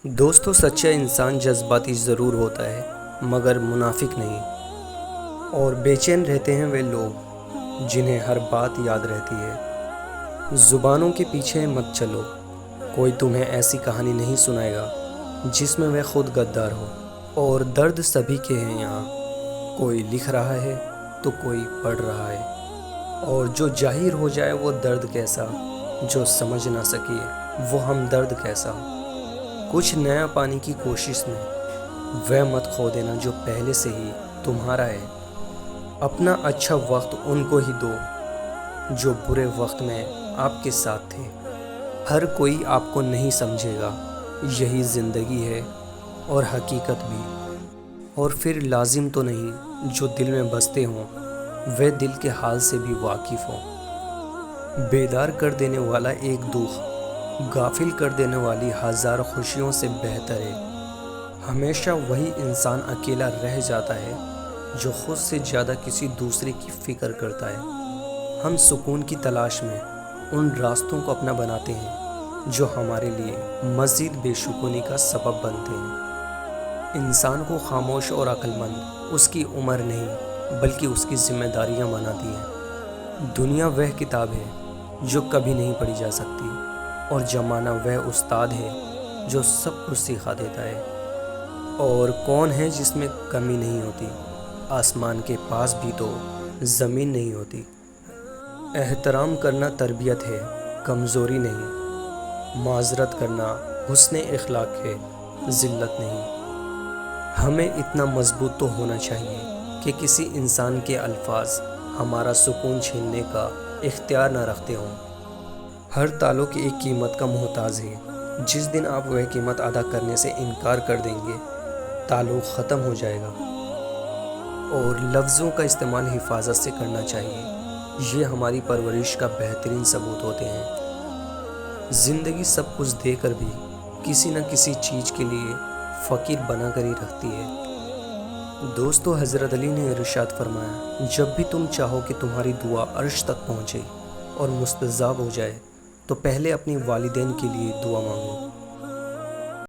دوستو سچا انسان جذباتی ضرور ہوتا ہے مگر منافق نہیں، اور بے چین رہتے ہیں وہ لوگ جنہیں ہر بات یاد رہتی ہے۔ زبانوں کے پیچھے مت چلو، کوئی تمہیں ایسی کہانی نہیں سنائے گا جس میں وہ خود غدار ہو۔ اور درد سبھی کے ہیں یہاں، کوئی لکھ رہا ہے تو کوئی پڑھ رہا ہے، اور جو ظاہر ہو جائے وہ درد کیسا، جو سمجھ نہ سکے وہ ہمدرد کیسا۔ کچھ نیا پانے کی کوشش میں وہ مت کھو دینا جو پہلے سے ہی تمہارا ہے۔ اپنا اچھا وقت ان کو ہی دو جو برے وقت میں آپ کے ساتھ تھے۔ ہر کوئی آپ کو نہیں سمجھے گا، یہی زندگی ہے اور حقیقت بھی۔ اور پھر لازم تو نہیں جو دل میں بستے ہوں وہ دل کے حال سے بھی واقف ہوں۔ بیدار کر دینے والا ایک دکھ غافل کر دینے والی ہزار خوشیوں سے بہتر ہے۔ ہمیشہ وہی انسان اکیلا رہ جاتا ہے جو خود سے زیادہ کسی دوسرے کی فکر کرتا ہے۔ ہم سکون کی تلاش میں ان راستوں کو اپنا بناتے ہیں جو ہمارے لیے مزید بے سکونی کا سبب بنتے ہیں۔ انسان کو خاموش اور عقل مند اس کی عمر نہیں بلکہ اس کی ذمہ داریاں بناتی ہیں۔ دنیا وہ کتاب ہے جو کبھی نہیں پڑھی جا سکتی، اور زمانہ وہ استاد ہے جو سب کچھ سکھا دیتا ہے۔ اور کون ہے جس میں کمی نہیں ہوتی؟ آسمان کے پاس بھی تو زمین نہیں ہوتی۔ احترام کرنا تربیت ہے، کمزوری نہیں۔ معذرت کرنا حسن اخلاق ہے، ذلت نہیں۔ ہمیں اتنا مضبوط تو ہونا چاہیے کہ کسی انسان کے الفاظ ہمارا سکون چھیننے کا اختیار نہ رکھتے ہوں۔ ہر تعلق ایک قیمت کا محتاج ہے، جس دن آپ وہ قیمت ادا کرنے سے انکار کر دیں گے تعلق ختم ہو جائے گا۔ اور لفظوں کا استعمال حفاظت سے کرنا چاہیے، یہ ہماری پرورش کا بہترین ثبوت ہوتے ہیں۔ زندگی سب کچھ دے کر بھی کسی نہ کسی چیز کے لیے فقیر بنا کر ہی رکھتی ہے۔ دوستو حضرت علی نے ارشاد فرمایا، جب بھی تم چاہو کہ تمہاری دعا عرش تک پہنچے اور مستجاب ہو جائے تو پہلے اپنی والدین کے لیے دعا مانگو۔